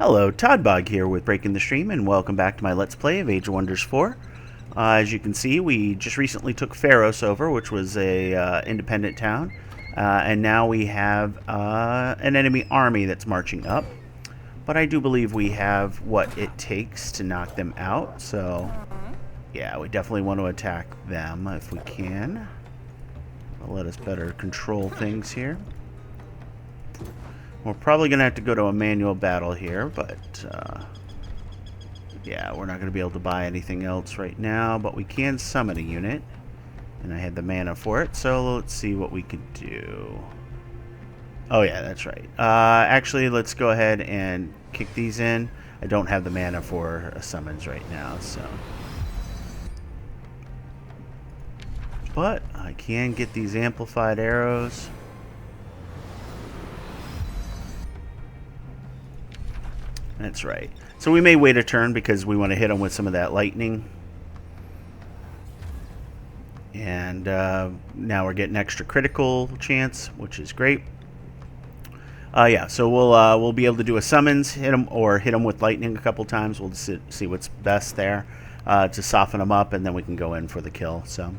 Hello, Toddbog here with Breaking the Stream, and welcome back to my Let's Play of Age of Wonders 4. As you can see, we just recently took Pharos over, which was a independent town, and now we have an enemy army that's marching up. But I do believe we have what it takes to knock them out, so yeah, we definitely want to attack them if we can. It'll let us better control things here. We're probably going to have to go to a manual battle here, but yeah, we're not going to be able to buy anything else right now, but we can summon a unit, and I had the mana for it, so let's see what we could do. Oh yeah, that's right. Actually, let's go ahead and kick these in. I don't have the mana for summons right now, so... But I can get these amplified arrows. That's right. So we may wait a turn because we want to hit them with some of that lightning. And now we're getting extra critical chance, which is great. Yeah, so we'll be able to do a summons, hit them with lightning a couple times. We'll see what's best there to soften them up, and then we can go in for the kill. So,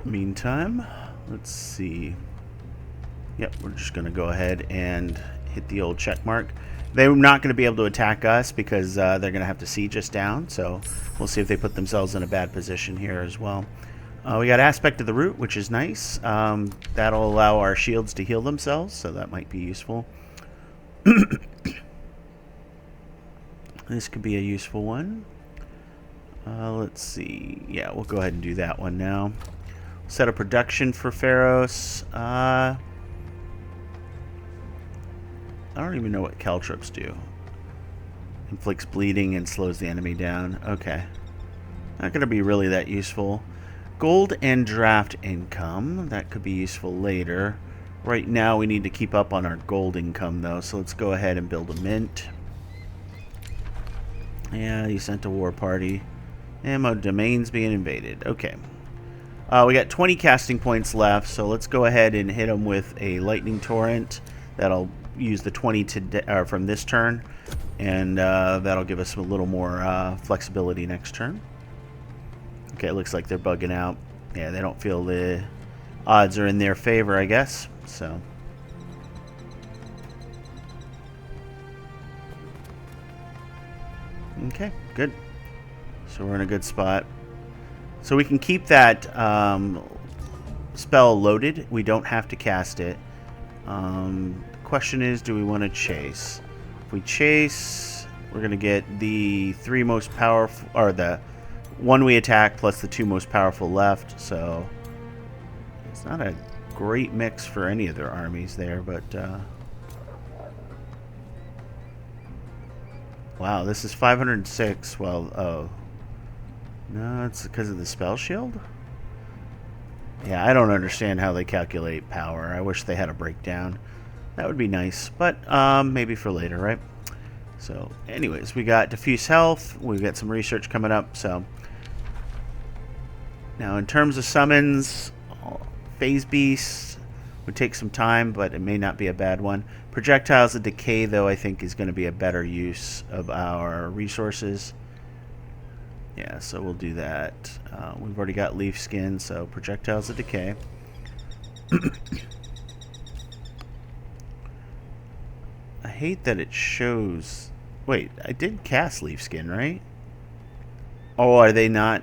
meantime, let's see. Yep, we're just going to go ahead and hit the old check mark. They're not going to be able to attack us because they're going to have to siege us down. So we'll see if they put themselves in a bad position here as well. We got Aspect of the Root, which is nice. That'll allow our shields to heal themselves, so that might be useful. This could be a useful one. Let's see. Yeah, we'll go ahead and do that one now. Set a production for Pharos. I don't even know what caltrops do. Inflicts bleeding and slows the enemy down. Okay. Not going to be really that useful. Gold and draft income. That could be useful later. Right now we need to keep up on our gold income though, so let's go ahead and build a mint. Yeah, you sent a war party. Ammo domains being invaded. Okay. We got 20 casting points left, so let's go ahead and hit them with a lightning torrent. That'll use the 20 from this turn, and that'll give us a little more flexibility next turn. Okay, it looks like they're bugging out. Yeah, they don't feel the odds are in their favor, I guess. So, okay, good. So we're in a good spot. So we can keep that spell loaded. We don't have to cast it. Question is, do we want to chase? If we chase, we're going to get the 3 most powerful, or the 1 we attack plus the 2 most powerful left, so it's not a great mix for any of their armies there, but wow, this is 506. Well, oh no, it's because of the spell shield. Yeah, I don't understand how they calculate power. I wish they had a breakdown. That would be nice, but maybe for later, right? So, anyways, we got diffuse health. We've got some research coming up. So, now in terms of summons, phase beast would take some time, but it may not be a bad one. Projectiles of decay, though, I think is going to be a better use of our resources. Yeah, so we'll do that. We've already got leaf skin, so projectiles of decay. I hate that it shows... Wait, I did cast leaf skin, right? Oh, are they not...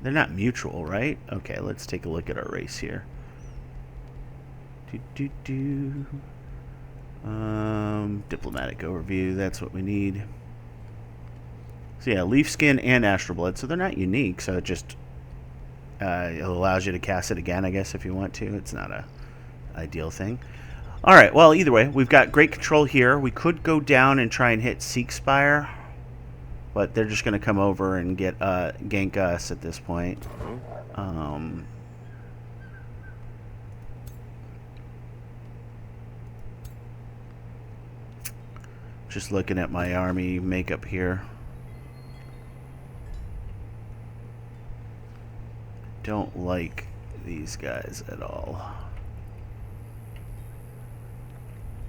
They're not mutual, right? Okay, let's take a look at our race here. Diplomatic overview, that's what we need. So yeah, leaf skin and astral blood, so they're not unique, so it just it allows you to cast it again, I guess, if you want to. It's not a ideal thing. Alright, well, either way, we've got great control here. We could go down and try and hit Seek Spire, but they're just going to come over and get gank us at this point. Just looking at my army makeup here. Don't like these guys at all.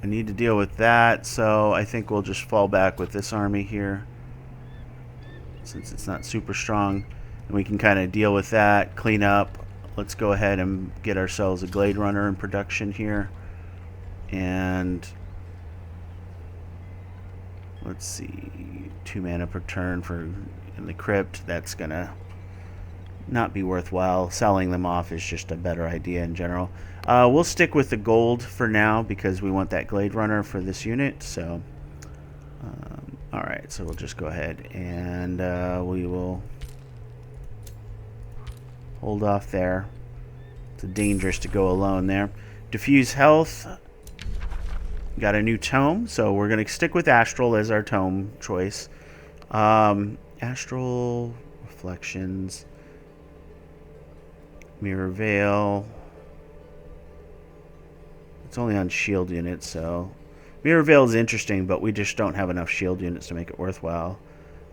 I need to deal with that, so I think we'll just fall back with this army here, since it's not super strong. And we can kind of deal with that, clean up. Let's go ahead and get ourselves a Glade Runner in production here. And let's see, 2 mana per turn for in the crypt. That's gonna not be worthwhile. Selling them off is just a better idea in general. We'll stick with the gold for now because we want that Glade Runner for this unit. So, alright, so we'll just go ahead and we will hold off there. It's dangerous to go alone there. Diffuse health. Got a new tome, so we're going to stick with Astral as our tome choice. Astral Reflections. Mirror Veil. It's only on shield units, so Mirror Veil is interesting, but we just don't have enough shield units to make it worthwhile.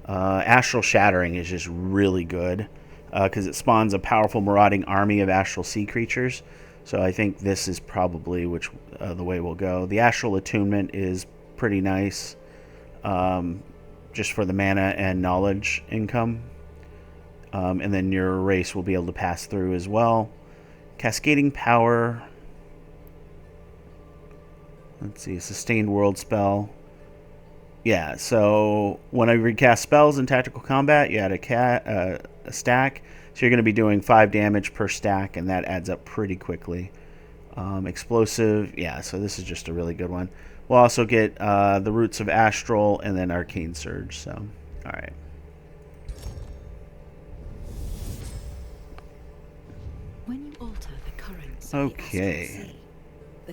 Astral Shattering is just really good because it spawns a powerful marauding army of astral sea creatures. So I think this is probably the way we'll go. The Astral Attunement is pretty nice, just for the mana and knowledge income. And then your race will be able to pass through as well. Cascading Power. Let's see, Sustained World Spell. Yeah, so when I recast spells in tactical combat, you add a stack. So you're going to be doing 5 damage per stack, and that adds up pretty quickly. Explosive, yeah, so this is just a really good one. We'll also get the Roots of Astral and then Arcane Surge, so, alright. When you alter the currents Okay,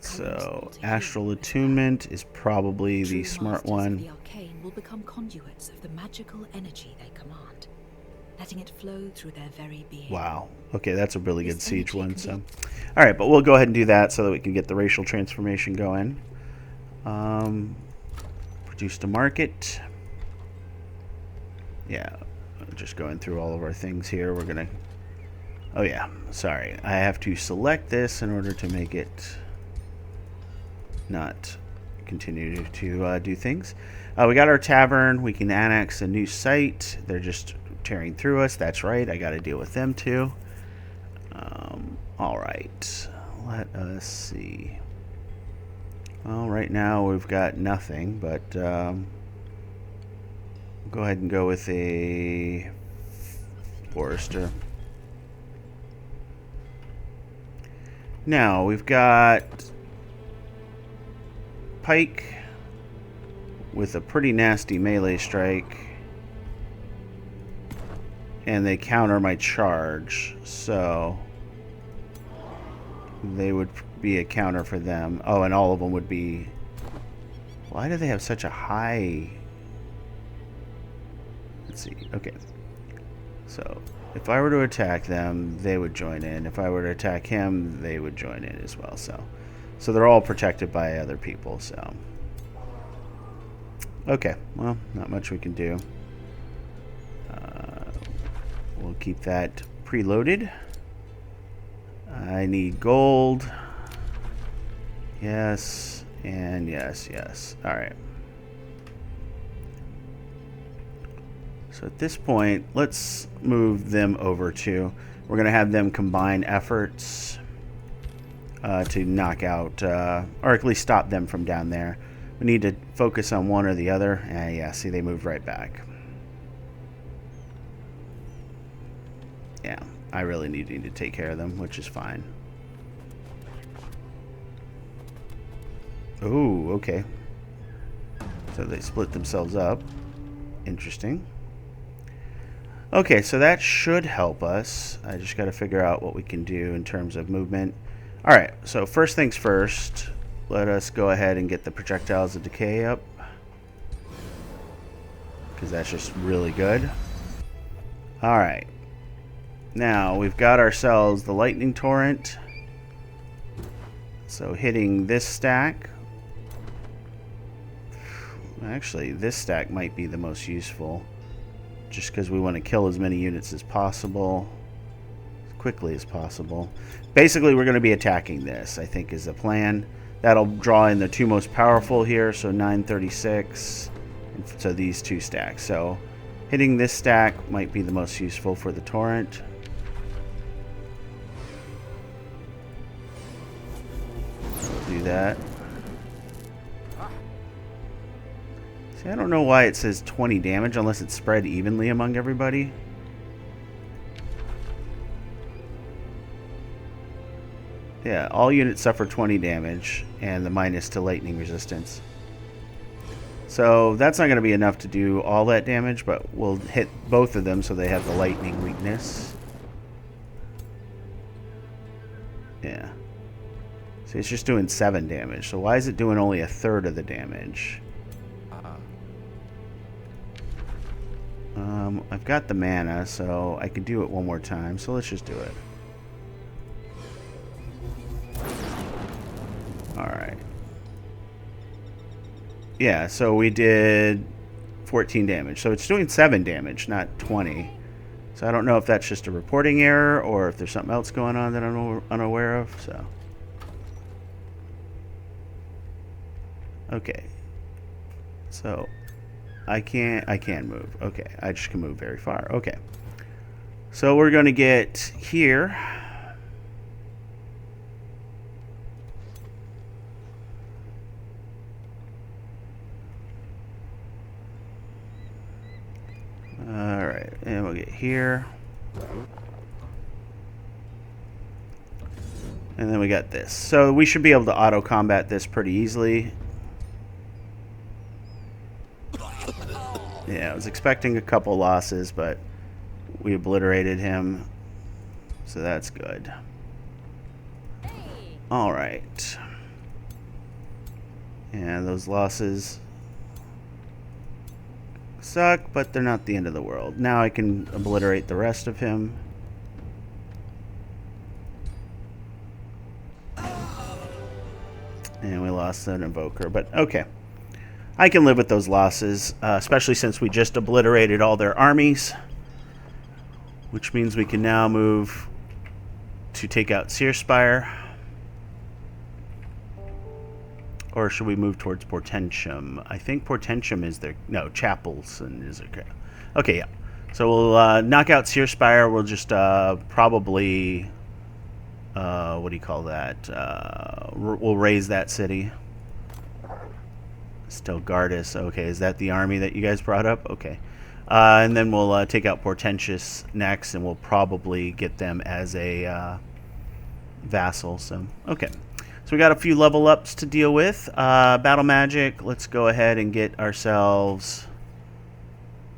so Astral Attunement is probably the smart one. The arcane will become conduits of the magical energy they command, letting it flow through their very being. Wow. Okay, that's a really good siege one. So, all right, but we'll go ahead and do that so that we can get the racial transformation going. Produce to market. Yeah, just going through all of our things here. We're gonna. Oh yeah, sorry. I have to select this in order to make it not continue to do things. We got our tavern. We can annex a new site. They're just tearing through us. That's right. I got to deal with them too. All right. Let us see. Well, right now we've got nothing, but we'll go ahead and go with a forester. Now we've got Pike with a pretty nasty melee strike, and they counter my charge, so they would be a counter for them. Oh, and all of them would be... Why do they have such a high... Let's see. Okay. So, if I were to attack them, they would join in. If I were to attack him, they would join in as well. So they're all protected by other people, so... Okay. Well, not much we can do. We'll keep that preloaded. I need gold. Yes, and yes, yes. Alright. So at this point, let's move them over to... We're going to have them combine efforts to knock out, or at least stop them from down there. We need to focus on one or the other. Yeah, see, they moved right back. Yeah, I really need to take care of them, which is fine. Oh, okay. So they split themselves up. Interesting. Okay, so that should help us. I just got to figure out what we can do in terms of movement. Alright, so first things first, let us go ahead and get the projectiles of decay up, because that's just really good. Alright. Now, we've got ourselves the lightning torrent. So hitting this stack. Actually, this stack might be the most useful. Just because we want to kill as many units as possible. As quickly as possible. Basically, we're going to be attacking this, I think, is the plan. That'll draw in the two most powerful here, so 936. So these two stacks. So hitting this stack might be the most useful for the torrent. Do that. See, I don't know why it says 20 damage unless it's spread evenly among everybody. Yeah, all units suffer 20 damage and the minus to lightning resistance. So that's not going to be enough to do all that damage, but we'll hit both of them so they have the lightning weakness. Yeah. See, it's just doing 7 damage. So why is it doing only a third of the damage? I've got the mana, so I could do it one more time. So let's just do it. Alright. Yeah, so we did 14 damage. So it's doing 7 damage, not 20. So I don't know if that's just a reporting error or if there's something else going on that I'm unaware of. So, okay. So I can move. Okay, I just can move very far. Okay. So we're going to get here. Alright, and we'll get here. And then we got this. So we should be able to auto-combat this pretty easily. Yeah, I was expecting a couple losses, but we obliterated him. So that's good. Alright. And those losses suck, but they're not the end of the world. Now I can obliterate the rest of him. And we lost an invoker, but okay. I can live with those losses, especially since we just obliterated all their armies. Which means we can now move to take out Searspire. Or should we move towards Portentium? I think Portentium is their... No, Chapels and is their... Okay, yeah. So we'll knock out Searspire. We'll just probably... what do you call that? We'll raise that city. Stelgardus. Okay, is that the army that you guys brought up? Okay. And then we'll take out Portentius next, and we'll probably get them as a vassal. So, okay. So we got a few level ups to deal with. Battle magic. Let's go ahead and get ourselves...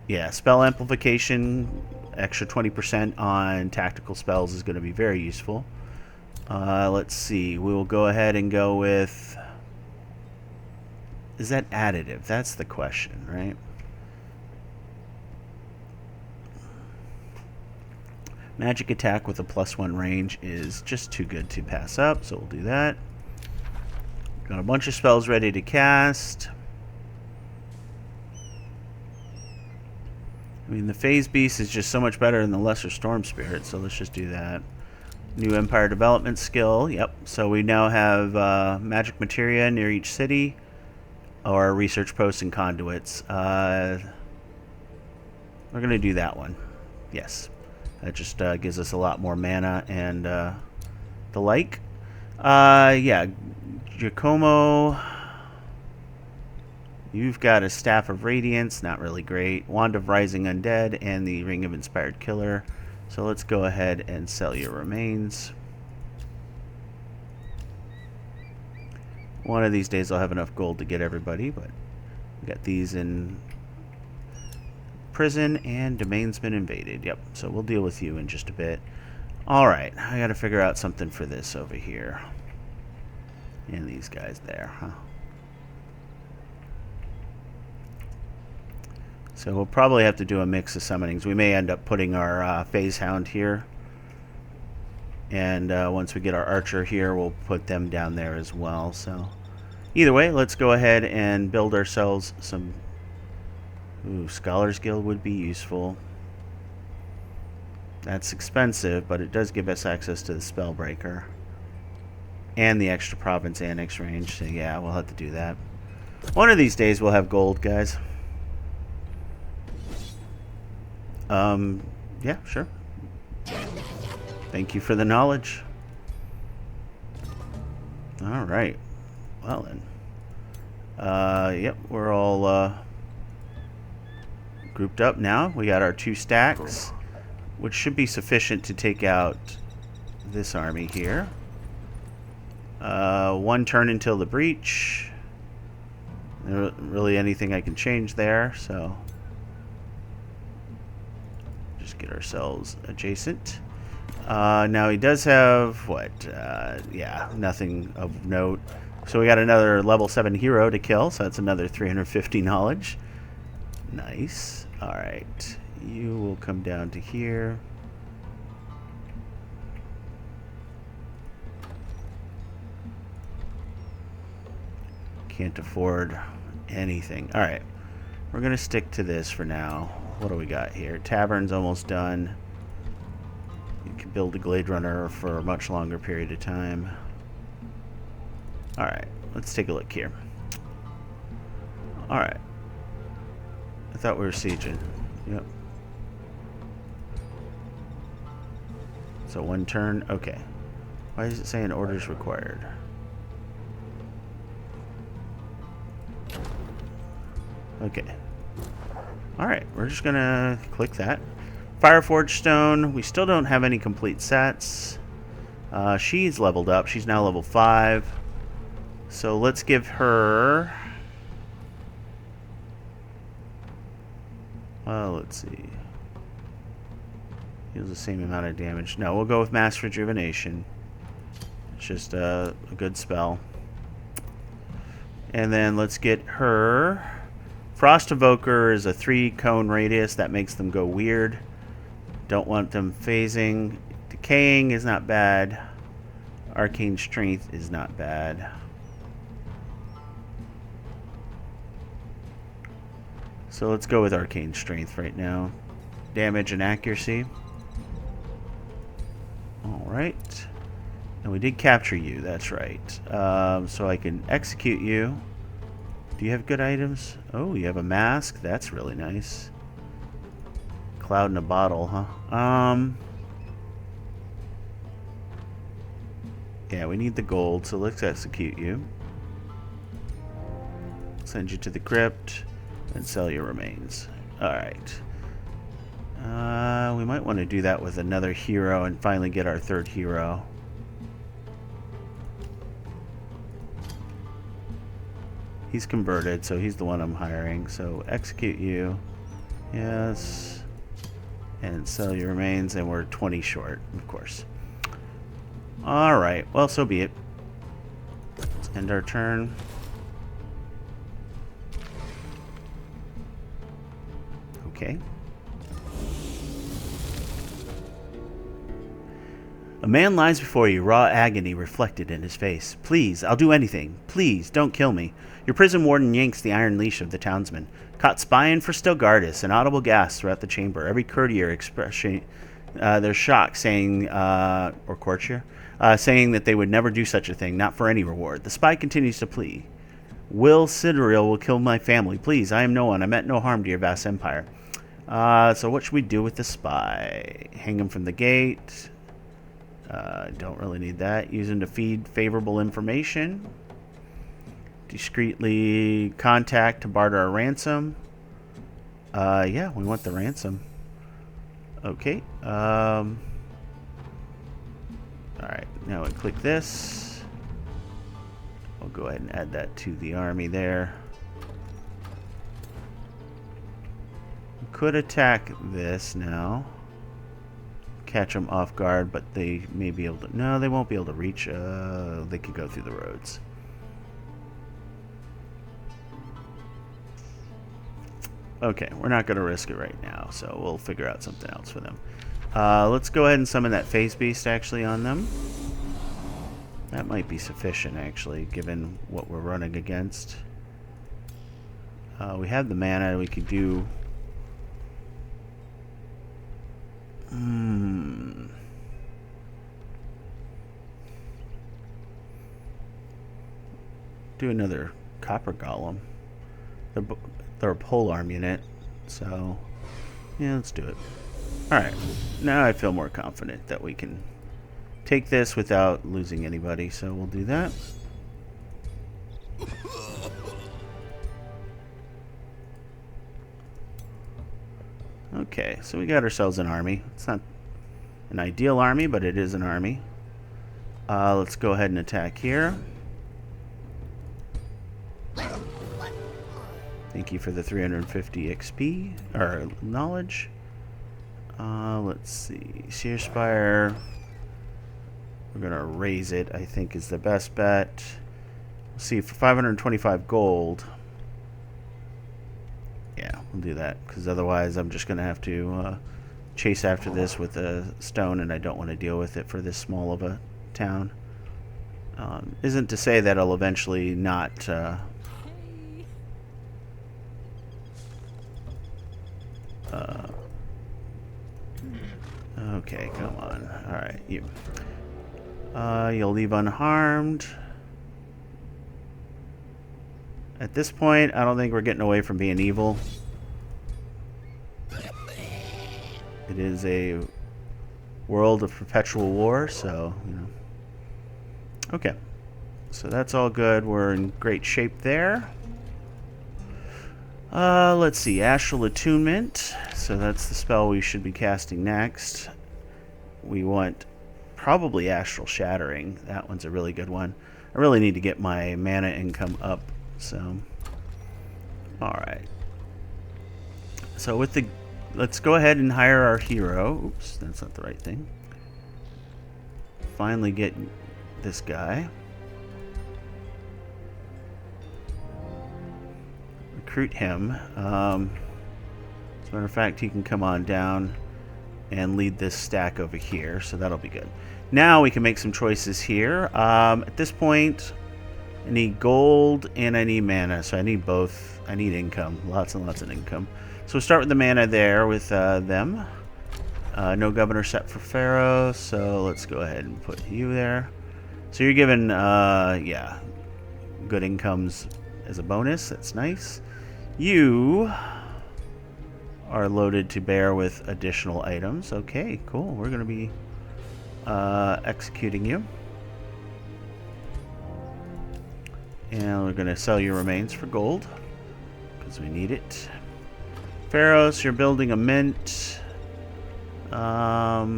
Yeah, spell amplification. Extra 20% on tactical spells is going to be very useful. Let's see. We will go ahead and go with... Is that additive? That's the question, right? Magic attack with a +1 range is just too good to pass up, so we'll do that. Got a bunch of spells ready to cast. I mean, the Phase Beast is just so much better than the Lesser Storm Spirit, so let's just do that. New Empire Development skill, yep. So we now have magic materia near each city, or research posts and conduits. We're going to do that one. Yes. That just gives us a lot more mana and the like. Yeah, Giacomo, you've got a Staff of Radiance, not really great. Wand of Rising Undead and the Ring of Inspired Killer. So let's go ahead and sell your remains. One of these days I'll have enough gold to get everybody, but we got these in prison and domain's been invaded. Yep, so we'll deal with you in just a bit. Alright, I gotta figure out something for this over here. And these guys there, huh? So we'll probably have to do a mix of summonings. We may end up putting our Phase Hound here. And once we get our Archer here, we'll put them down there as well. So either way, let's go ahead and build ourselves some... Ooh, Scholar's Guild would be useful. That's expensive, but it does give us access to the Spellbreaker. And the extra province annex range. So yeah, we'll have to do that. One of these days we'll have gold, guys. Yeah, sure. Thank you for the knowledge. Alright. Well then. Yep, we're all grouped up now. We got our 2 stacks, which should be sufficient to take out this army here. 1 turn until the breach. There isn't really anything I can change there, so just get ourselves adjacent. Now he does have what? Yeah, nothing of note. So we got another level 7 hero to kill, so that's another 350 knowledge. Nice. Alright. You will come down to here. Can't afford anything. Alright. We're going to stick to this for now. What do we got here? Tavern's almost done. You can build a Glade Runner for a much longer period of time. Alright, let's take a look here. Alright. I thought we were sieging. Yep. So 1 turn. Okay. Why is it saying orders required? Okay. Alright, we're just gonna click that. Fireforged Stone. We still don't have any complete sets. She's leveled up. She's now level 5. So let's give her... Well, let's see. Deals the same amount of damage. No, we'll go with Mass Rejuvenation. It's just a good spell. And then let's get her... Frost Evoker is a 3-cone radius. That makes them go weird. Don't want them phasing. Decaying is not bad. Arcane Strength is not bad. So let's go with Arcane Strength right now. Damage and accuracy. Alright. And we did capture you, that's right. So I can execute you. Do you have good items? Oh, you have a mask. That's really nice. Cloud in a bottle, huh? Yeah, we need the gold, so let's execute you. Send you to the crypt and sell your remains. Alright. We might want to do that with another hero and finally get our 3rd hero. He's converted, so he's the one I'm hiring. So execute you. Yes. And sell your remains, and we're 20 short, of course. Alright, well, so be it. Let's end our turn. Okay. A man lies before you, raw agony reflected in his face. Please, I'll do anything. Please, don't kill me. Your prison warden yanks the iron leash of the townsman. Caught spying for Stilgardus, an audible gasp throughout the chamber. Every courtier expressing their shock, saying, or courtier, saying that they would never do such a thing, not for any reward. The spy continues to plead. Will Sideriel will kill my family. Please, I am no one. I meant no harm to your vast empire. So what should we do with the spy? Hang him from the gate. Don't really need that. Use him to feed favorable information. Discreetly contact to barter a ransom. Yeah, we want the ransom. Okay. Alright, now we click this. I'll go ahead and add that to the army there. We could attack this now. Catch them off guard, but they may be able to... No, they won't be able to reach. They could go through the roads. Okay, we're not going to risk it right now, so we'll figure out something else for them. Let's go ahead and summon that Phase Beast actually on them. That might be sufficient, actually, given what we're running against. We have the mana. We could do... do another copper golem. They're a polearm unit, so yeah, let's do it. Alright, now I feel more confident that we can take this without losing anybody, so we'll do that. Okay, so we got ourselves an army. It's not an ideal army, but it is an army. Let's go ahead and attack here. Thank you for the 350 XP, or knowledge. Let's see. Seer Spire. We're going to raise it, I think, is the best bet. Let's see, for 525 gold. Yeah, we'll do that, because otherwise I'm just going to have to chase after this with a stone, and I don't want to deal with it for this small of a town. Isn't to say that I'll eventually not... okay, come on. Alright, you'll leave unharmed. At this point, I don't think we're getting away from being evil. It is a world of perpetual war, so, you know. Okay. So that's all good. We're in great shape there. Let's see. Astral Attunement. So that's the spell we should be casting next. We want probably Astral Shattering. That one's a really good one. I really need to get my mana income up. So, alright. So with the... Let's go ahead and hire our hero. Oops, that's not the right thing. Finally get this guy. Recruit him. As a matter of fact, he can come on down and lead this stack over here, so that'll be good. Now we can make some choices here. At this point, I need gold and I need mana, so I need both. I need income, lots and lots of income. So we'll start with the mana there with them. No governor set for Pharaoh, so let's go ahead and put you there. So you're given, yeah, good incomes as a bonus. That's nice. You are loaded to bear with additional items. Okay, cool. We're going to be executing you. And we're going to sell your remains for gold, because we need it. Pharaohs, you're building a mint. Yeah,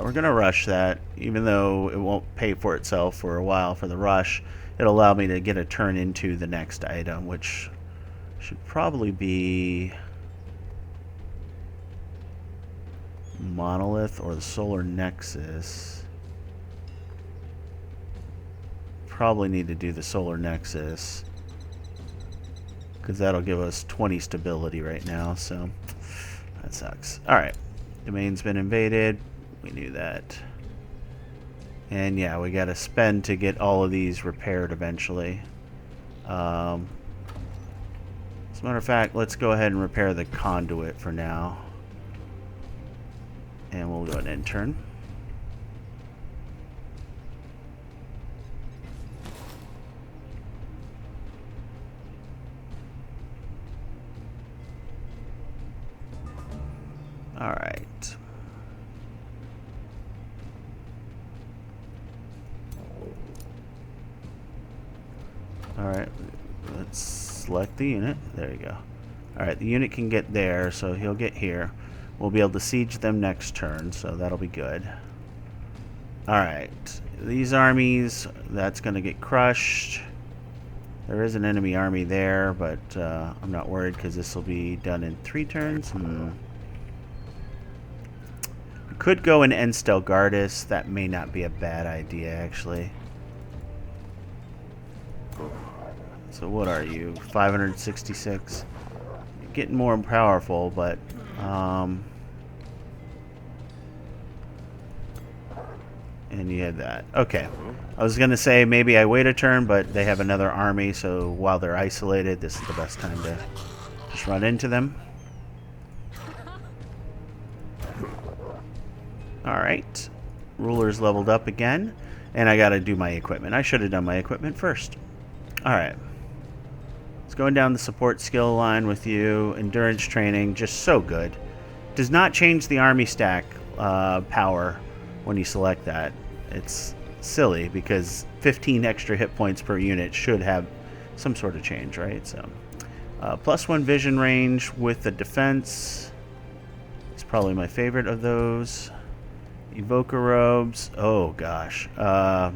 we're going to rush that. Even though it won't pay for itself for a while for the rush, it'll allow me to get a turn into the next item, which should probably be Monolith or the Solar Nexus. Probably need to do the Solar Nexus, because that'll give us 20 stability right now, so that sucks. Alright, domain's been invaded. We knew that. And yeah, we gotta spend to get all of these repaired eventually. As a matter of fact, let's go ahead and repair the conduit for now. And we'll go ahead and end turn. Alright. Alright, let's select the unit. There you go. Alright, the unit can get there, so he'll get here. We'll be able to siege them next turn, so that'll be good. Alright, these armies, that's going to get crushed. There is an enemy army there, but I'm not worried because this will be done in 3 turns. We could go in Enstelgardus. That may not be a bad idea, actually. So what are you? 566? You're getting more powerful, but... and you had that. Okay. I was going to say maybe I wait a turn, but they have another army, so while they're isolated, this is the best time to just run into them. Alright. Ruler's leveled up again. And I gotta do my equipment. I should have done my equipment first. Alright. It's going down the support skill line with you. Endurance training, just so good. Does not change the army stack power when you select that. It's silly because 15 extra hit points per unit should have some sort of change, right? So, +1 vision range with the defense. It's probably my favorite of those. Evoker robes. Oh gosh. Yeah,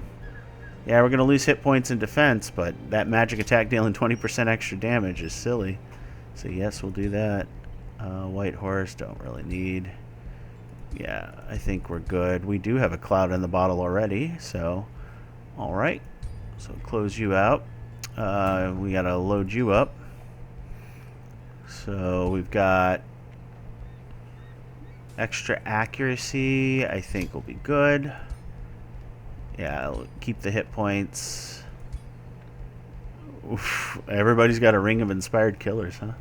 we're gonna lose hit points in defense, but that magic attack dealing 20% extra damage is silly. So yes, we'll do that. White horse, don't really need. Yeah, I think we're good. We do have a cloud in the bottle already, so alright. So close you out. We gotta load you up. So we've got extra accuracy, I think will be good. Yeah, I'll keep the hit points. Oof, everybody's got a ring of inspired killers, huh?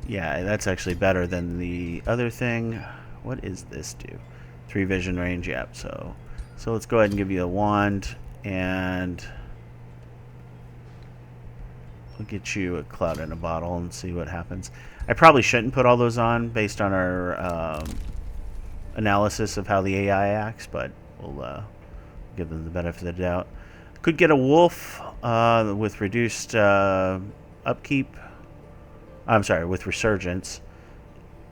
Yeah, that's actually better than the other thing. What is this do? 3 vision range, yep. So let's go ahead and give you a wand, and we'll get you a cloud in a bottle and see what happens. I probably shouldn't put all those on based on our analysis of how the AI acts, but we'll give them the benefit of the doubt. Could get a wolf with reduced upkeep. I'm sorry, with resurgence.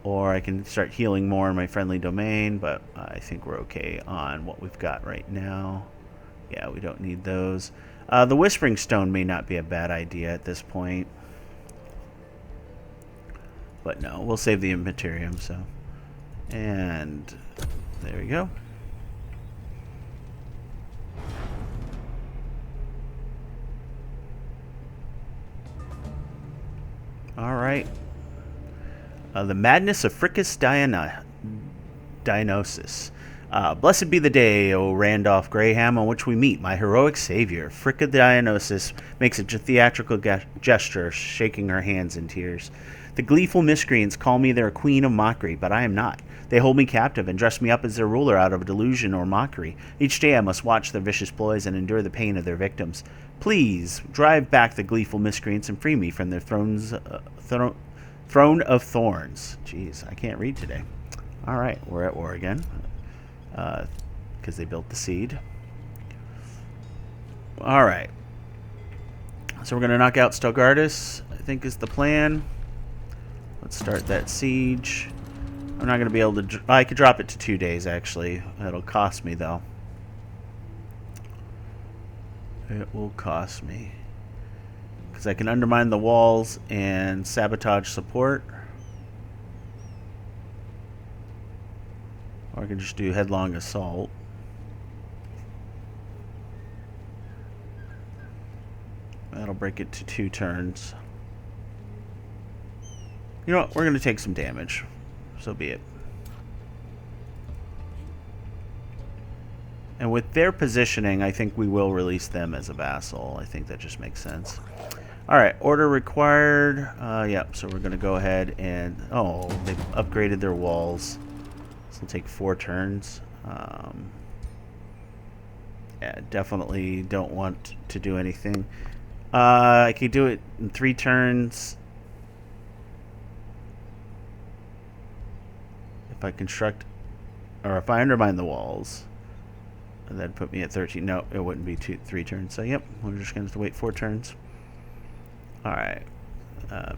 Or I can start healing more in my friendly domain, but I think we're okay on what we've got right now. Yeah, we don't need those. The Whispering Stone may not be a bad idea at this point. But no, we'll save the Immaterium, so. And there we go. Alright. The Madness of Fricus Dionysus. Blessed be the day, O Randolph Graham, on which we meet, my heroic savior. Fricka Dionysus makes a theatrical gesture, shaking her hands in tears. The gleeful miscreants call me their queen of mockery, but I am not. They hold me captive and dress me up as their ruler out of delusion or mockery. Each day I must watch their vicious ploys and endure the pain of their victims. Please, drive back the gleeful miscreants and free me from their throne of thorns. Jeez, I can't read today. Alright, we're at war again. Because they built the seed. Alright. So we're going to knock out Stelgardus, I think is the plan. Let's start that siege. I'm not going to be able to... I could drop it to 2 days, actually. It'll cost me, though. It will cost me. Because I can undermine the walls and sabotage support. Or I can just do headlong assault. That'll break it to 2 turns. You know what? We're going to take some damage. So be it. And with their positioning, I think we will release them as a vassal. I think that just makes sense. Alright, order required. Yep, so we're going to go ahead and... Oh, they've upgraded their walls. This will take 4 turns. Yeah, definitely don't want to do anything. I could do it in 3 turns. If I construct... Or if I undermine the walls. And that'd put me at 13. No, it wouldn't be 3 turns. So, yep, we're just going to have to wait 4 turns. Alright.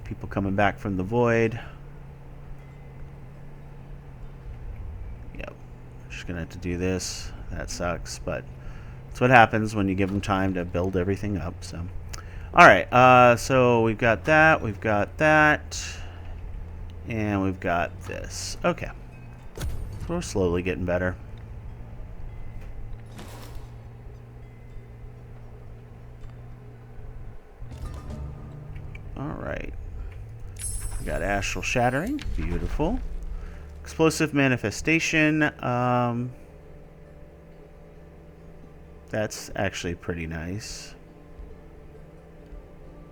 People coming back from the void. Yep. Just going to have to do this. That sucks, but that's what happens when you give them time to build everything up. So, alright. So, we've got that. We've got that. And we've got this. Okay. So we're slowly getting better. Alright. We got Astral Shattering. Beautiful. Explosive Manifestation. That's actually pretty nice.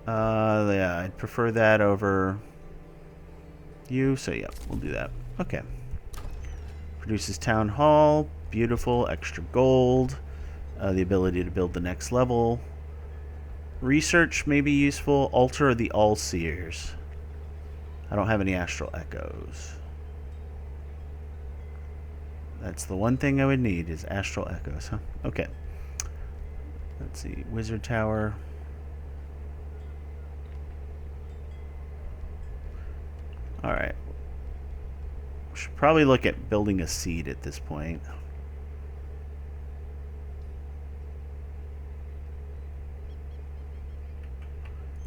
Yeah, I'd prefer that over you. So, yeah, we'll do that. Okay. Produces town hall. Beautiful. Extra gold. The ability to build the next level. Research may be useful. Altar of the All-Seers. I don't have any astral echoes. That's the one thing I would need is astral echoes, huh? Okay. Let's see. Wizard Tower. Alright. Should probably look at building a seed at this point.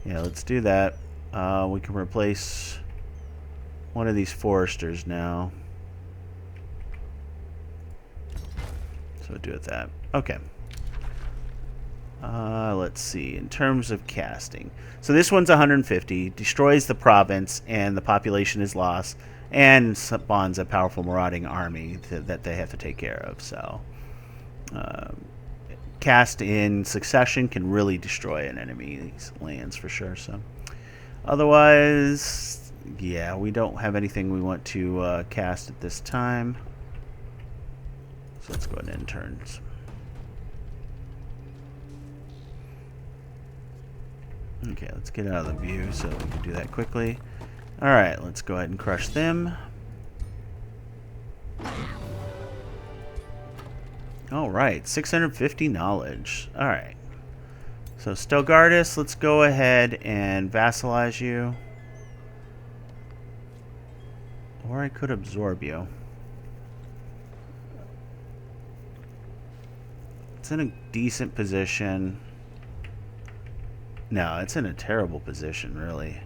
Yeah, let's do that. We can replace one of these foresters now. So we'll do it that. Okay. Let's see. In terms of casting. So this one's 150. Destroys the province and the population is lost. And spawns a powerful marauding army that they have to take care of. So cast in succession can really destroy an enemy's lands for sure. So otherwise, yeah, we don't have anything we want to cast at this time. So let's go ahead and end turns. Okay, let's get out of the view so we can do that quickly. Alright, let's go ahead and crush them. Alright, 650 knowledge. Alright. So Stelgardus, let's go ahead and vassalize you. Or I could absorb you. It's in a decent position. No, it's in a terrible position, really.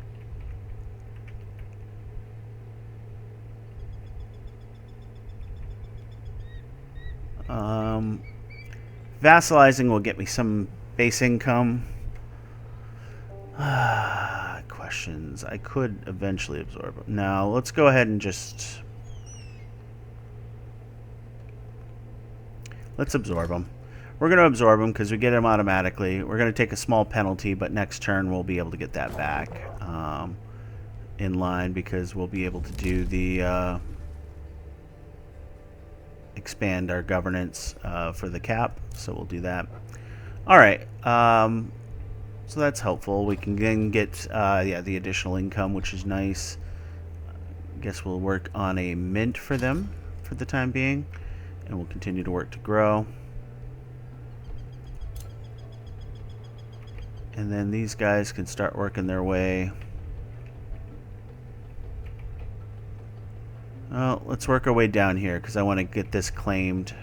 Vassalizing will get me some base income. Questions. I could eventually absorb them. Now, let's go ahead and just... Let's absorb them. We're going to absorb them because we get them automatically. We're going to take a small penalty, but next turn we'll be able to get that back in line because we'll be able to do the expand our governance for the cap. So we'll do that. All right. So that's helpful. We can then get yeah, the additional income, which is nice. I guess we'll work on a mint for them for the time being, and we'll continue to work to grow. And then these guys can start working their way. Well, let's work our way down here because I want to get this claimed.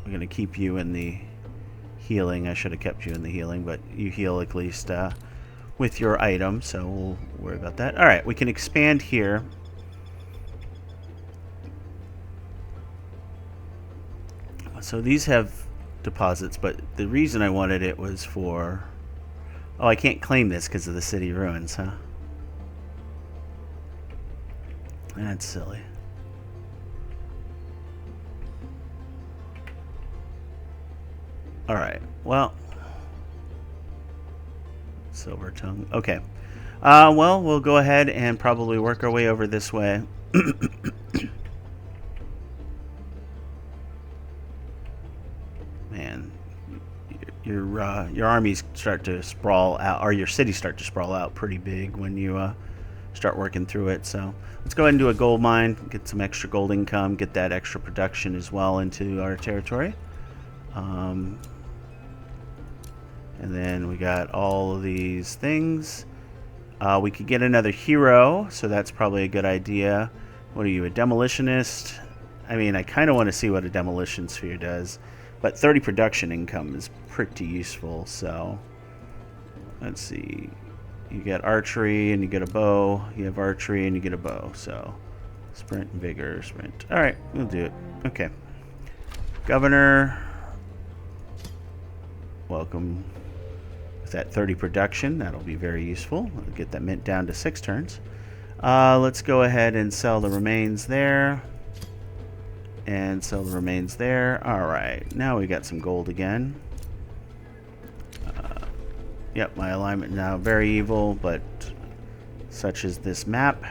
We're going to keep you in the healing. I should have kept you in the healing, but you heal at least with your item, so we'll worry about that. Alright, we can expand here. So these have deposits, but the reason I wanted it was for... Oh, I can't claim this because of the city ruins, huh? That's silly. Alright, well... Silver tongue. Okay. Well, we'll go ahead and probably work our way over this way. Man, your armies start to sprawl out, or your cities start to sprawl out pretty big when you start working through it. So let's go ahead and do a gold mine, get some extra gold income, get that extra production as well into our territory. And then we got all of these things. We could get another hero, so that's probably a good idea. What are you, a demolitionist? I mean, I kind of want to see what a demolition sphere does. But 30 production income is pretty useful, so... Let's see. You get archery and you get a bow. You have archery and you get a bow, so... Sprint, vigor, sprint. Alright, we'll do it. Okay. Governor. Welcome. With that 30 production, that'll be very useful. We'll get that mint down to 6 turns. Let's go ahead and sell the remains there. And sell the remains there. Alright, now we got some gold again. Yep, my alignment now very evil, but such is this map.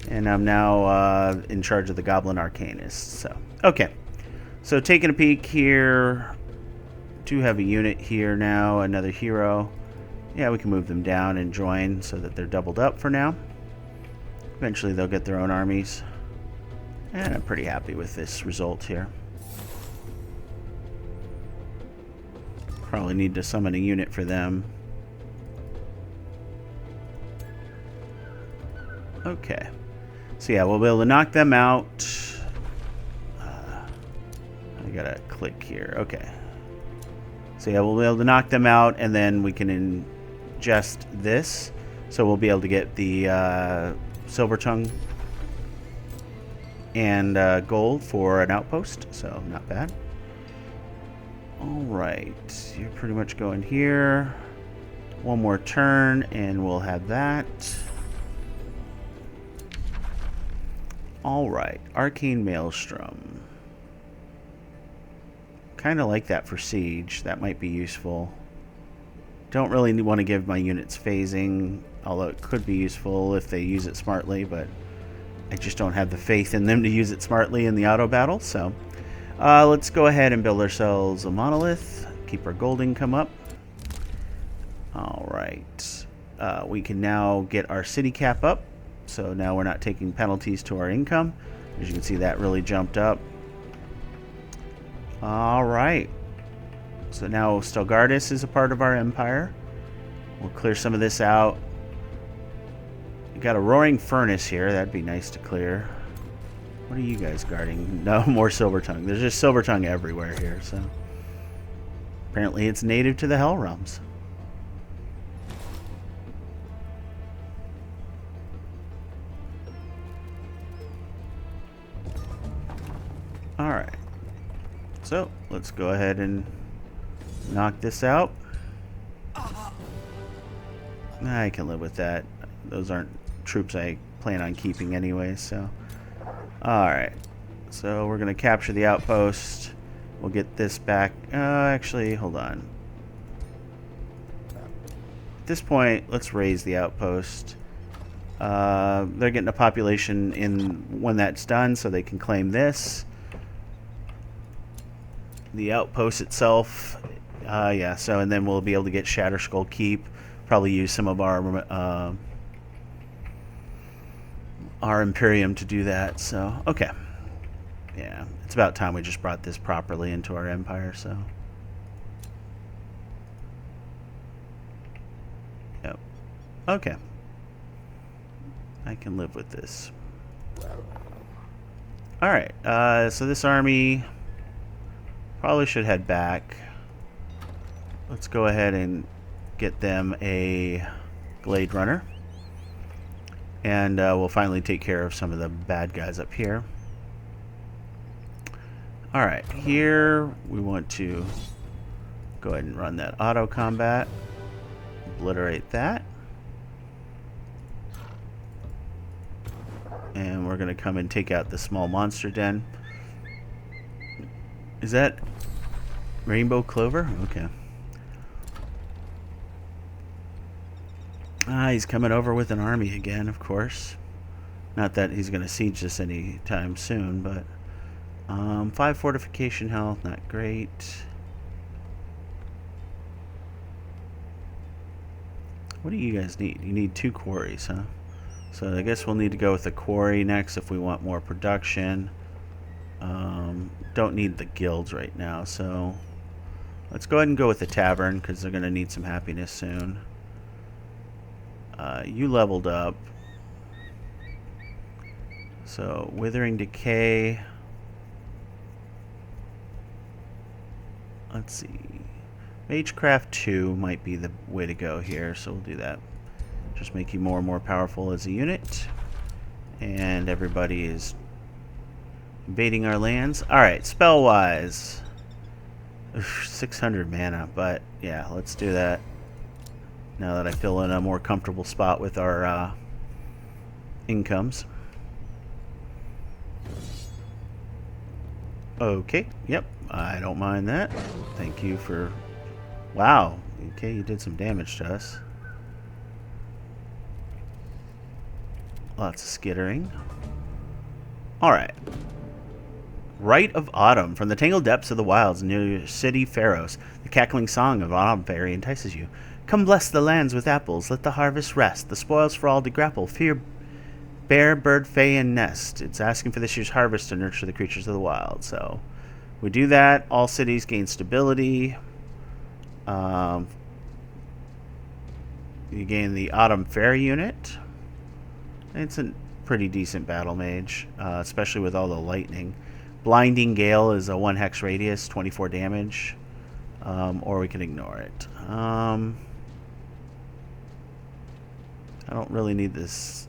And I'm now in charge of the Goblin Arcanist. So, okay. So taking a peek here, do have a unit here now, another hero. Yeah, we can move them down and join so that they're doubled up for now. Eventually they'll get their own armies. And I'm pretty happy with this result here. Probably need to summon a unit for them. Okay. So yeah, we'll be able to knock them out. I gotta click here. Okay. So yeah, we'll be able to knock them out, and then we can ingest this. So we'll be able to get the Silver Tongue and gold for an outpost. So not bad. Alright, you're pretty much going here. One more turn, and we'll have that. Alright, Arcane Maelstrom. Kind of like that for Siege. That might be useful. Don't really want to give my units phasing, although it could be useful if they use it smartly, but I just don't have the faith in them to use it smartly in the auto battle, so... let's go ahead and build ourselves a monolith. Keep our gold income up. Alright. We can now get our city cap up. So now we're not taking penalties to our income. As you can see, that really jumped up. Alright. So now Stelgardus is a part of our empire. We'll clear some of this out. We got a roaring furnace here. That'd be nice to clear. What are you guys guarding? No more Silver Tongue. There's just Silver Tongue everywhere here, so... Apparently it's native to the Hell Realms. Alright. So, let's go ahead and knock this out. I can live with that. Those aren't troops I plan on keeping anyway, so... Alright, so we're going to capture the outpost. We'll get this back. Actually, hold on. At this point, let's raise the outpost. They're getting a population in when that's done, so they can claim this. The outpost itself, yeah, so and then we'll be able to get Shatterskull Keep. Probably use some of our Imperium to do that, so okay. Yeah, it's about time we just brought this properly into our empire, so. Yep. Okay. I can live with this. Alright, so this army probably should head back. Let's go ahead and get them a Glade Runner. And we'll finally take care of some of the bad guys up here. Alright, here we want to go ahead and run that auto combat. Obliterate that. And we're going to come and take out the small monster den. Is that Rainbow Clover? Okay. He's coming over with an army again, of course. Not that he's going to siege this anytime soon, but... 5 fortification health, not great. What do you guys need? You need 2 quarries, huh? So I guess we'll need to go with the quarry next if we want more production. Don't need the guilds right now, so... Let's go ahead and go with the tavern, because they're going to need some happiness soon. You leveled up. So, Withering Decay. Let's see. Magecraft 2 might be the way to go here, so we'll do that. Just make you more and more powerful as a unit. And everybody is invading our lands. Alright, spell-wise. 600 mana, but yeah, let's do that. Now that I feel in a more comfortable spot with our incomes. Okay, yep, I don't mind that. Thank you for... Wow, okay, you did some damage to us. Lots of skittering. Alright. Rite of Autumn. From the tangled depths of the wilds near city Pharos, the cackling song of Autumn Fairy entices you. Come bless the lands with apples, let the harvest rest, the spoils for all to grapple, fear bear, bird, fay, and nest. It's asking for this year's harvest to nurture the creatures of the wild. So we do that. All cities gain stability. You gain the Autumn Fairy unit. It's a pretty decent battle mage, especially with all the lightning. Blinding Gale is a 1 hex radius, 24 damage. Or we can ignore it. I don't really need this.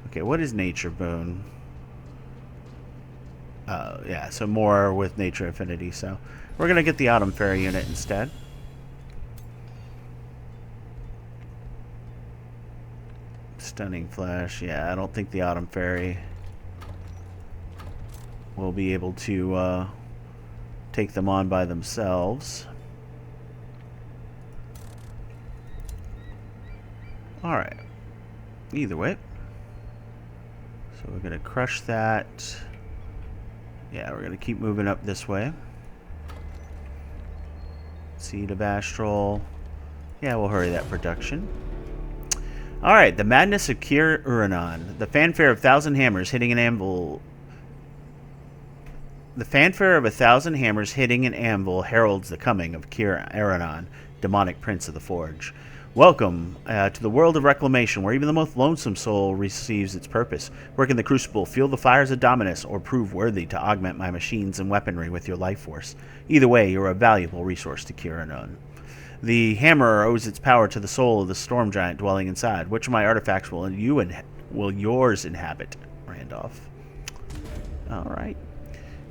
Okay, what is Nature Boon? Yeah, so more with Nature Affinity. So we're going to get the Autumn Fairy unit instead. Stunning Flash. Yeah, I don't think the Autumn Fairy will be able to take them on by themselves. Alright. Either way. So we're going to crush that. Yeah, we're going to keep moving up this way. Seed of Astral. Yeah, we'll hurry that production. Alright, the madness of Kir Uranon. The fanfare of 1,000 hammers hitting an anvil. The fanfare of 1,000 hammers hitting an anvil heralds the coming of Kir Uranon, demonic prince of the forge. Welcome to the world of reclamation, where even the most lonesome soul receives its purpose. Work in the crucible, feel the fires of Dominus, or prove worthy to augment my machines and weaponry with your life force. Either way, you're a valuable resource to Kir Uranon. The hammer owes its power to the soul of the storm giant dwelling inside. Which of my artifacts will yours inhabit, Randolph? Alright.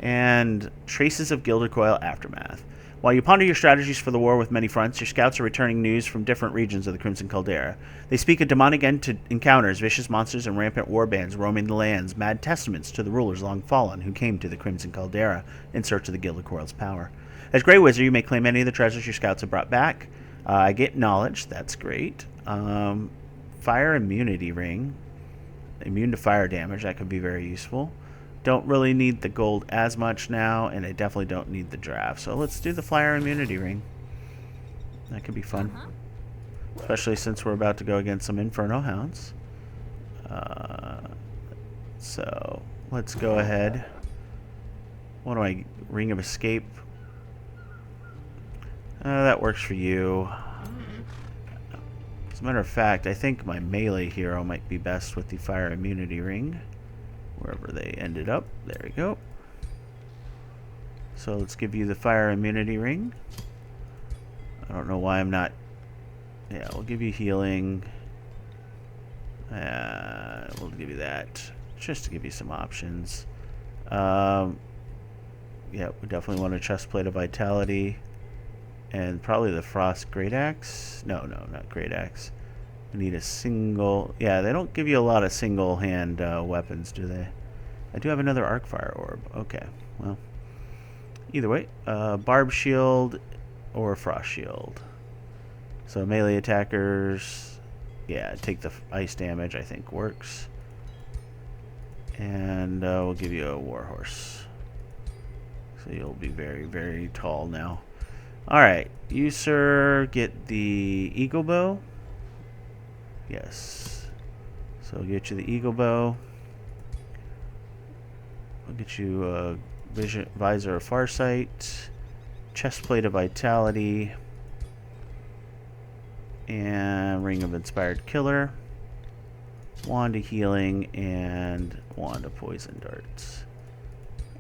And Traces of Gilded Coil Aftermath. While you ponder your strategies for the war with many fronts, your scouts are returning news from different regions of the Crimson Caldera. They speak of demonic encounters, vicious monsters, and rampant warbands roaming the lands, mad testaments to the rulers long fallen who came to the Crimson Caldera in search of the Gilded Coil's power. As Grey Wizard, you may claim any of the treasures your scouts have brought back. I get knowledge. That's great. Fire Immunity Ring. Immune to fire damage. That could be very useful. Don't really need the gold as much now, and I definitely don't need the draft. So let's do the Fire Immunity Ring. That could be fun. Especially since we're about to go against some Inferno Hounds. So let's go ahead. What do I... Ring of Escape. That works for you. As a matter of fact, I think my melee hero might be best with the Fire Immunity Ring. Wherever they ended up. There we go. So let's give you the Fire Immunity Ring. I don't know why I'm not... Yeah, we'll give you healing. We'll give you that. Just to give you some options. Yeah, we definitely want a Chestplate of Vitality. And probably the Frost Great Axe. No, not Great Axe. We need a single... Yeah, they don't give you a lot of single-hand weapons, do they? I do have another Arcfire Orb. Okay, well. Either way, Barb Shield or Frost Shield. So melee attackers... Yeah, take the ice damage, I think works. And we'll give you a Warhorse. So you'll be very, very tall now. Alright, you, sir, get the Eagle Bow. Yes. So we'll get you the Eagle Bow. We'll get you a Visor of Farsight, Chestplate of Vitality, and Ring of Inspired Killer, Wand of Healing, and Wand of Poison Darts.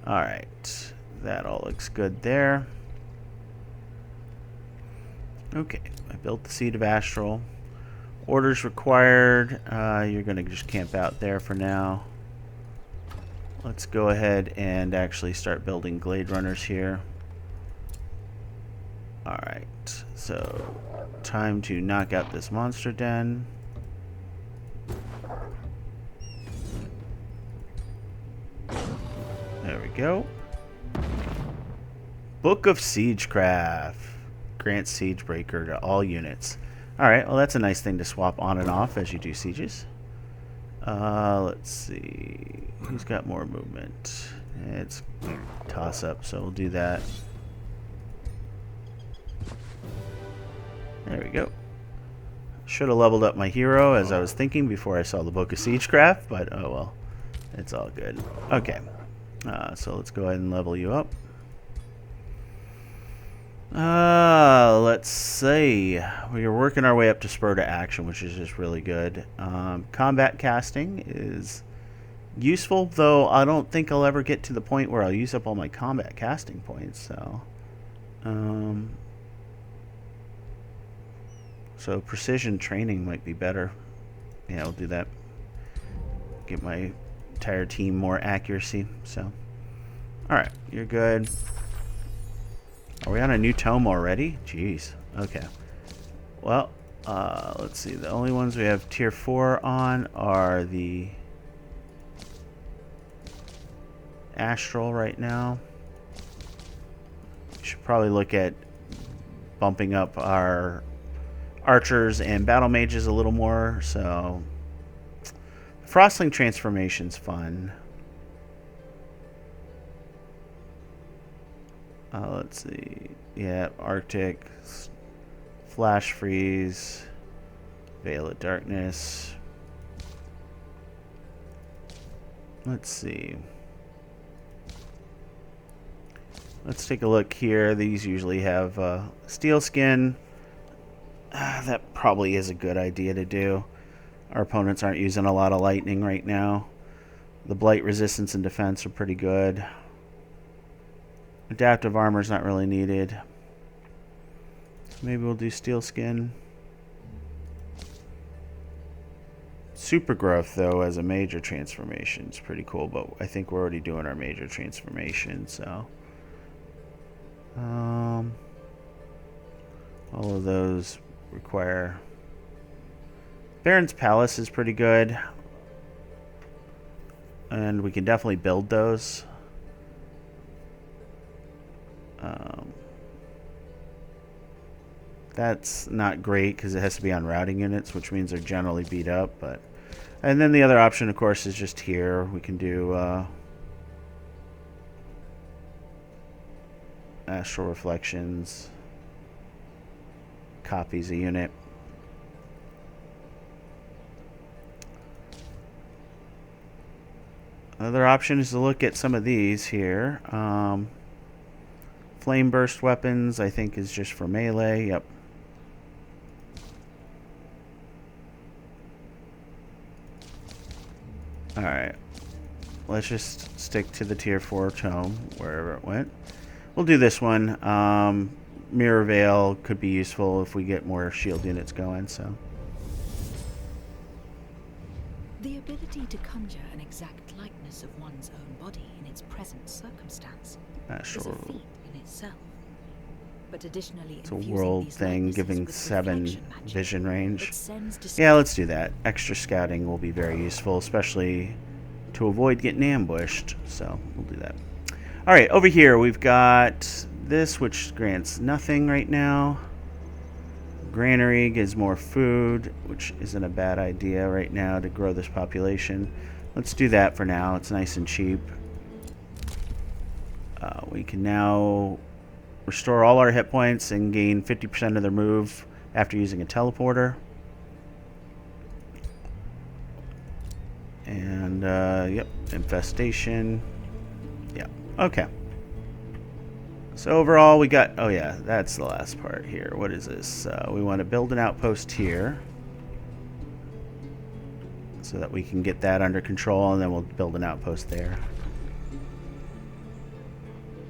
Alright. That all looks good there. Okay. I built the Seed of Astral. Orders required. You're going to just camp out there for now. Let's go ahead and actually start building Glade Runners here. Alright, so time to knock out this monster den. There we go. Book of Siegecraft. Grants Siegebreaker to all units. Alright, well that's a nice thing to swap on and off as you do sieges. Let's see. Who's got more movement? It's toss up, so we'll do that. There we go. Should have leveled up my hero as I was thinking before I saw the Book of Siegecraft, but oh well. It's all good. Okay. So let's go ahead and level you up. Let's see. We are working our way up to Spur to Action, which is just really good. Combat casting is useful, though I don't think I'll ever get to the point where I'll use up all my combat casting points, so... So precision training might be better. Yeah, I'll do that. Get my entire team more accuracy, so... Alright, you're good. Are we on a new tome already? Jeez. Okay. Well, let's see. The only ones we have tier 4 on are the Astral right now. We should probably look at bumping up our archers and battle mages a little more. So, Frostling transformation's fun. Let's see. Yeah, Arctic, Flash Freeze, Veil of Darkness. Let's see. Let's take a look here. These usually have Steel Skin. That probably is a good idea to do. Our opponents aren't using a lot of lightning right now. The Blight resistance and defense are pretty good. Adaptive armor is not really needed. So maybe we'll do Steel Skin. Super Growth, though, as a major transformation is pretty cool, but I think we're already doing our major transformation, so... all of those require... Baron's Palace is pretty good. And we can definitely build those. That's not great because it has to be on routing units, which means they're generally beat up. But and then the other option, of course, is just here. We can do Astral Reflections, copies a unit. Another option is to look at some of these here. Flame Burst weapons, I think, is just for melee. Yep. Alright. Let's just stick to the tier 4 tome, wherever it went. We'll do this one. Mirror Veil could be useful if we get more shield units going, so... The ability to conjure an exact likeness of one's own body in its present circumstance is a feat in itself. But additionally, it's a world thing giving 7 magic, vision range. Yeah, let's do that. Extra scouting will be very useful, especially to avoid getting ambushed. So we'll do that. Alright, over here we've got this, which grants nothing right now. Granary gives more food, which isn't a bad idea right now to grow this population. Let's do that for now. It's nice and cheap. We can now restore all our hit points and gain 50% of their move after using a teleporter. And, yep, infestation. Yeah, okay. So overall, we got... Oh, yeah, that's the last part here. What is this? We want to build an outpost here so that we can get that under control, and then we'll build an outpost there.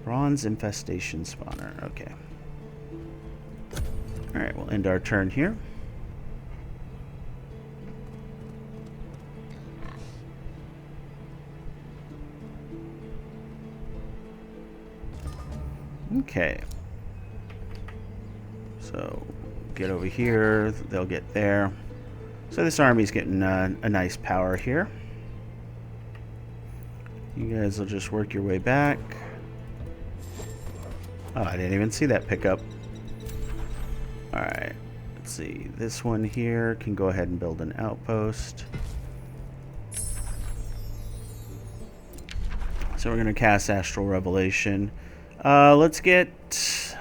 Bronze infestation spawner. Okay. Alright, we'll end our turn here. Okay. So, get over here. They'll get there. So this army's getting a nice power here. You guys will just work your way back. Oh, I didn't even see that pickup. Alright, let's see. This one here can go ahead and build an outpost. So we're going to cast Astral Revelation. Let's get...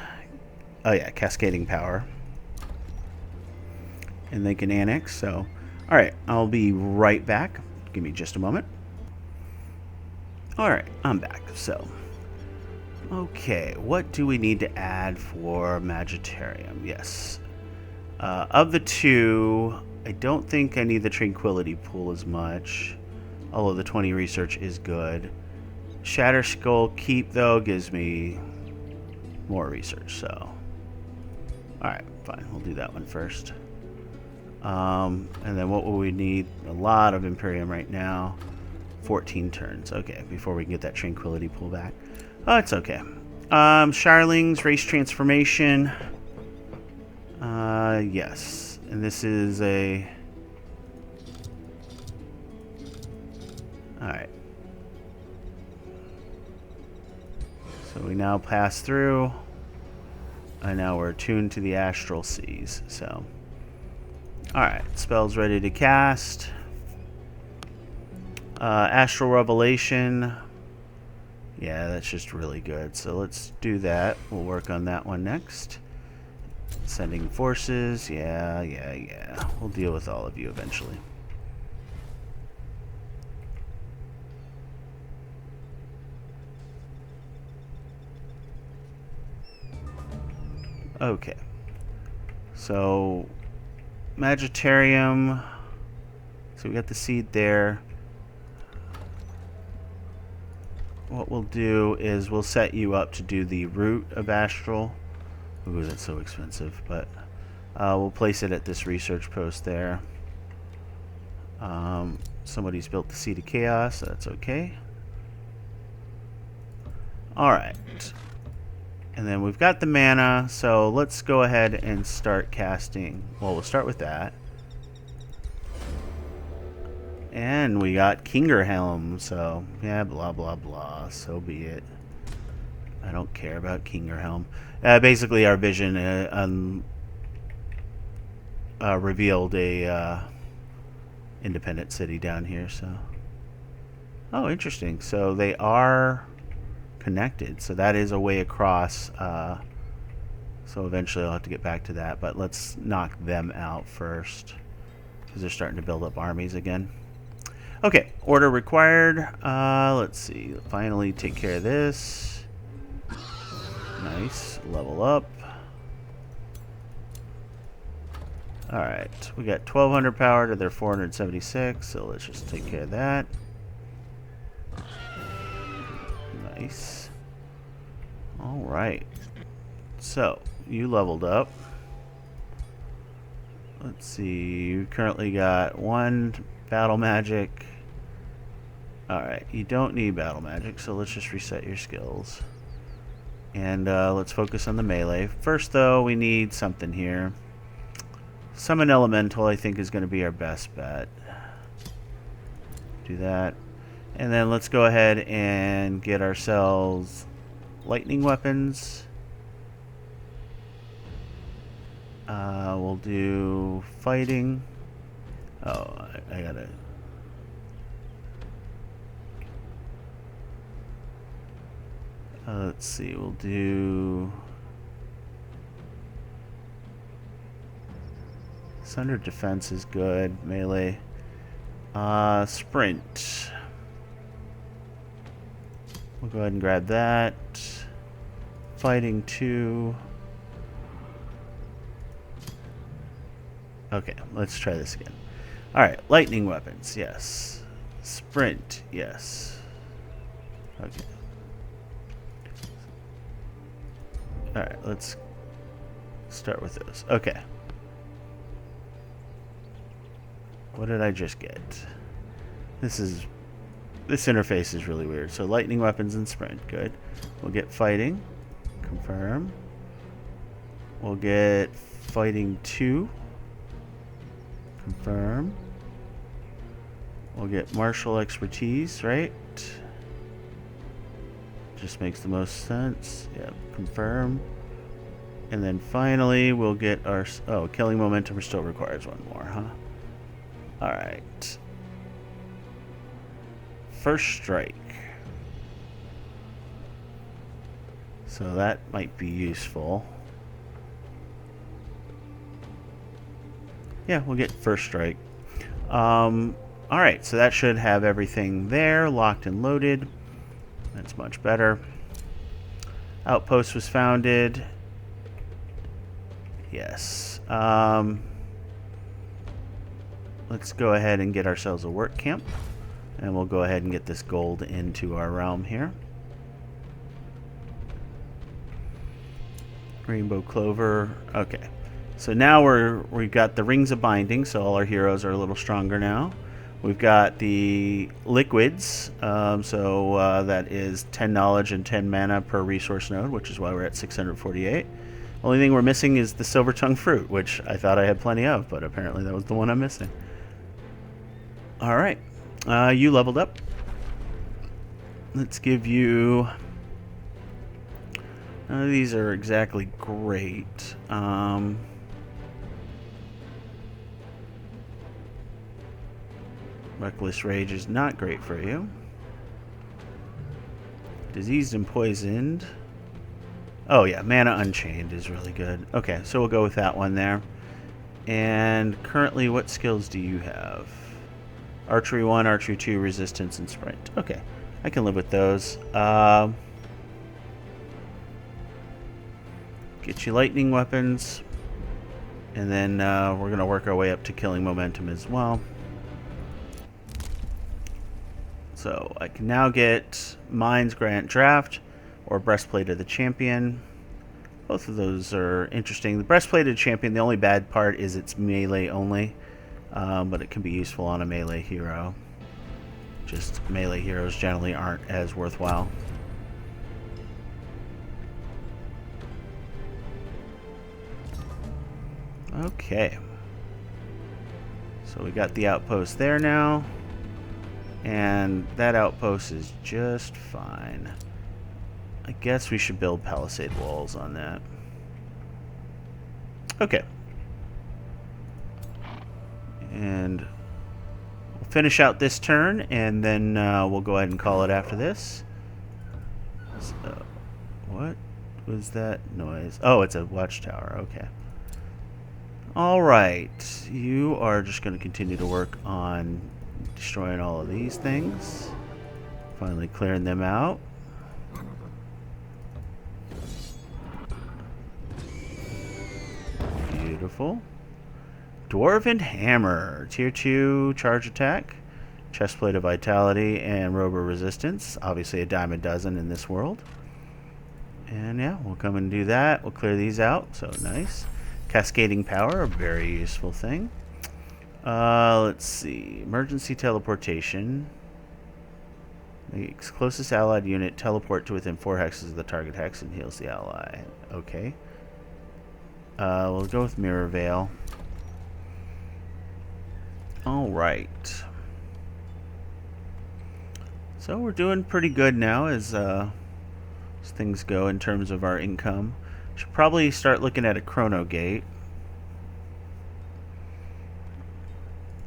Oh yeah, Cascading Power. And they can annex, so... Alright, I'll be right back. Give me just a moment. Alright, I'm back, so... Okay, what do we need to add for Magitarium? Yes. Of the two, I don't think I need the Tranquility Pool as much. Although the 20 research is good. Shatter Skull Keep, though, gives me more research, so... Alright, fine. We'll do that one first. And then what will we need? A lot of Imperium right now. 14 turns. Okay, before we can get that Tranquility Pool back. Oh, it's okay. Shirelings, Race Transformation. Yes. And this is a... Alright. So we now pass through. And now we're attuned to the Astral Seas, so... Alright, spell's ready to cast. Astral Revelation. Yeah, that's just really good. So let's do that. We'll work on that one next. Sending forces. Yeah. We'll deal with all of you eventually. Okay. So, Magitarium. So we got the seed there. What we'll do is we'll set you up to do the root of Astral. Ooh, that's so expensive, but we'll place it at this research post there. Somebody's built the Seed of Chaos, so that's okay. Alright. And then we've got the mana, so let's go ahead and start casting. Well, we'll start with that. And we got Kingerhelm, so yeah, blah blah blah, so be it. I don't care about Kingerhelm. Basically, our vision revealed a independent city down here, so... Oh, interesting. So they are connected, so that is a way across. So eventually I'll have to get back to that, but let's knock them out first, because they're starting to build up armies again. Okay, order required. Let's see. Finally take care of this. Nice. Level up. Alright. We got 1200 power to their 476, so let's just take care of that. Nice. Alright. So, you leveled up. Let's see. You currently got 1 battle magic. Alright, you don't need battle magic, so let's just reset your skills. And let's focus on the melee. First, though, we need something here. Summon Elemental, I think, is going to be our best bet. Do that. And then let's go ahead and get ourselves lightning weapons. We'll do fighting. Oh, I gotta... let's see, we'll do... Thunder defense is good. Melee. Sprint. We'll go ahead and grab that. Fighting 2. Okay, let's try this again. Alright, lightning weapons, yes. Sprint, yes. Okay. Alright, let's start with those. Okay. What did I just get? This interface is really weird. So lightning weapons and sprint, good. We'll get fighting, confirm. We'll get fighting 2, confirm. We'll get martial expertise, right? Just makes the most sense. Yeah, confirm. And then finally we'll get our... Oh, killing momentum still requires 1 more, huh? Alright. First strike. So that might be useful. Yeah, we'll get first strike. Alright, so that should have everything there, locked and loaded. That's much better. Outpost was founded. Yes. Let's go ahead and get ourselves a work camp. And we'll go ahead and get this gold into our realm here. Rainbow clover. Okay. So now we've got the rings of binding, so all our heroes are a little stronger now. We've got the liquids, that is 10 knowledge and 10 mana per resource node, which is why we're at 648. Only thing we're missing is the silver tongue fruit, which I thought I had plenty of, but apparently that was the one I'm missing. All right, you leveled up. Let's give you... None of these are exactly great. Reckless Rage is not great for you. Diseased and Poisoned. Oh yeah, Mana Unchained is really good. Okay, so we'll go with that one there. And currently, what skills do you have? Archery 1, Archery 2, Resistance, and Sprint. Okay, I can live with those. Get you lightning weapons. And then we're going to work our way up to killing momentum as well. So I can now get Mind's Grant Draft or Breastplate of the Champion. Both of those are interesting. The Breastplate of the Champion, the only bad part is it's melee only, but it can be useful on a melee hero. Just melee heroes generally aren't as worthwhile. Okay. So we got the outpost there now. And that outpost is just fine. I guess we should build palisade walls on that. Okay. And we'll finish out this turn, and then we'll go ahead and call it after this. So, what was that noise? Oh, it's a watchtower. Okay. Alright. You are just going to continue to work on destroying all of these things. Finally clearing them out. Beautiful. Dwarven Hammer. Tier 2 charge attack. Chestplate of Vitality and Robo Resistance. Obviously a dime a dozen in this world. And yeah, we'll come and do that. We'll clear these out. So nice. Cascading Power, a very useful thing. Let's see. Emergency teleportation. Makes closest allied unit teleport to within 4 hexes of the target hex and heals the ally. Okay. We'll go with Mirror Veil. Alright. So we're doing pretty good now as things go in terms of our income. Should probably start looking at a Chrono Gate.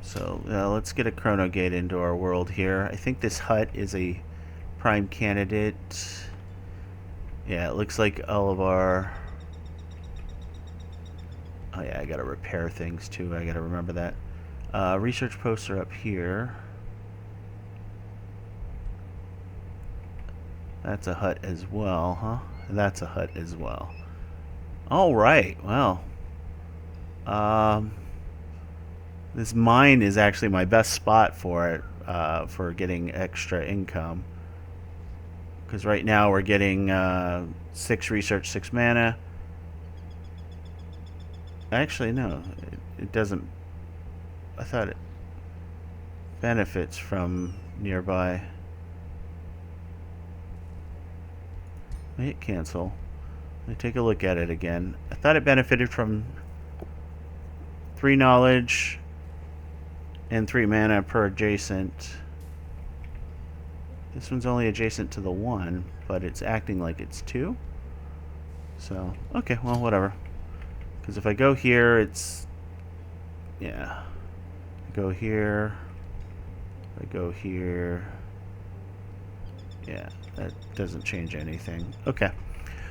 So let's get a Chrono Gate into our world here. I think this hut is a prime candidate. Yeah, it looks like all of our... Oh yeah, I gotta repair things too. I gotta remember that. Research posts are up here. That's a hut as well, huh? That's a hut as well. Alright, well. This mine is actually my best spot for it, for getting extra income. Because right now we're getting 6 research, 6 mana. Actually, no. It doesn't... I thought it benefits from nearby. Let me hit cancel. Let me take a look at it again. I thought it benefited from 3 knowledge and 3 mana per adjacent. This one's only adjacent to the 1, but it's acting like it's 2. So, okay, well, whatever. Because if I go here, it's... Yeah. Go here. I go here. Yeah, that doesn't change anything. Okay.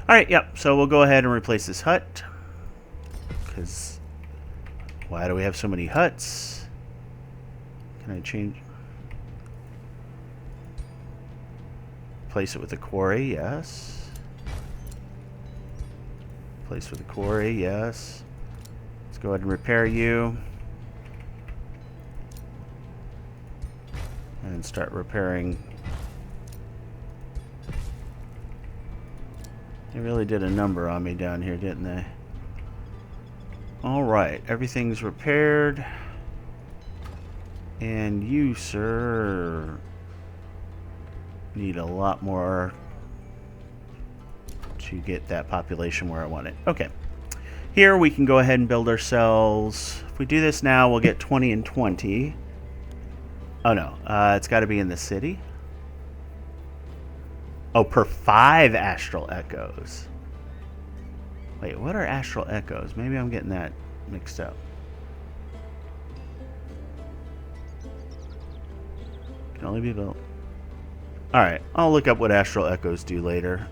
Alright, yep. So we'll go ahead and replace this hut. Because why do we have so many huts? Can I change? Place it with a quarry, yes. Place with a quarry, yes. Let's go ahead and repair you. And start repairing. They really did a number on me down here, didn't they? Alright, everything's repaired. And you, sir, need a lot more to get that population where I want it. Okay. Here we can go ahead and build ourselves. If we do this now, we'll get 20 and 20. Oh no, it's got to be in the city. Oh, per 5 astral echoes. Wait, what are astral echoes? Maybe I'm getting that mixed up. Can only be built. Alright, I'll look up what astral echoes do later.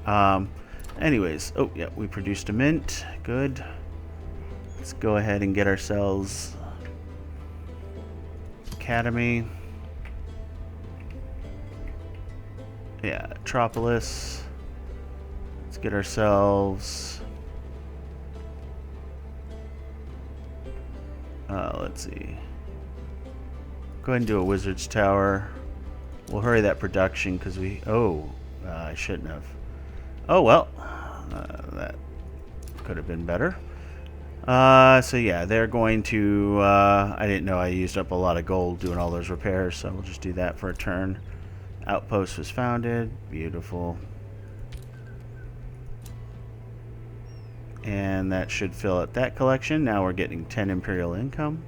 Anyways, oh yeah, we produced a mint. Good. Let's go ahead and get ourselves Academy. Yeah, Metropolis. Let's get ourselves... let's see. Go ahead and do a Wizard's Tower. We'll hurry that production because we... Oh, I shouldn't have. Oh, well. That could have been better. So yeah, they're going to... I didn't know I used up a lot of gold doing all those repairs, so we'll just do that for a turn. Outpost was founded. Beautiful. And that should fill out that collection. Now we're getting 10 Imperial income.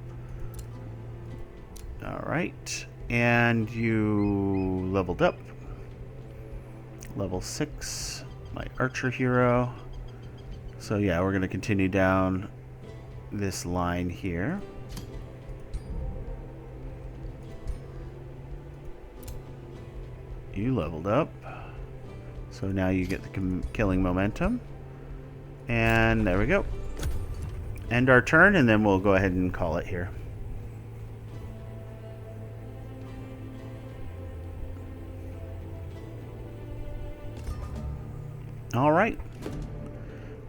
Alright. And you leveled up. Level 6. My archer hero. So yeah, we're going to continue down this line here. You leveled up. So now you get the killing momentum. And there we go. End our turn, and then we'll go ahead and call it here. Alright.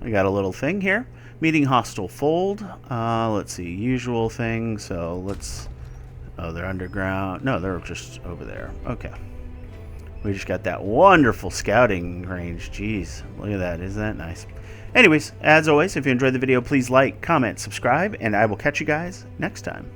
I got a little thing here. Meeting hostile fold. Let's see. Usual thing. So let's... Oh, they're underground. No, they're just over there. Okay. We just got that wonderful scouting range. Jeez. Look at that. Isn't that nice? Anyways, as always, if you enjoyed the video, please like, comment, subscribe, and I will catch you guys next time.